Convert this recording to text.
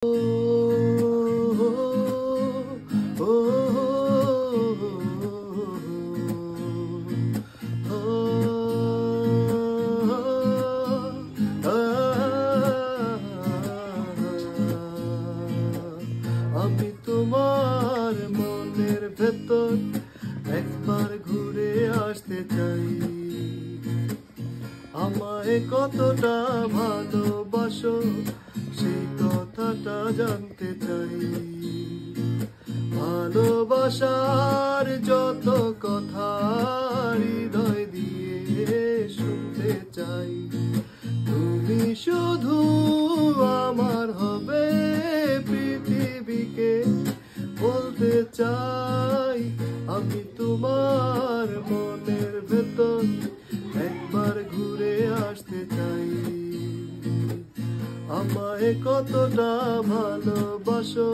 আমি তোমার মনের ভেতর একবার ঘুরে আসতে চাই। আমায় কতটা ভালোবাসো সেই কথাটা জানতে চাই। ভালোবাসার যত কথা হৃদয় দিয়ে শুনতে চাই। তুমি শুধু আমার হবে পৃথিবীকে বলতে চাই। আমি তোমার মনের ভেতর একবার ঘুরে আসতে চাই। আমায় কতটা ভালোবাসো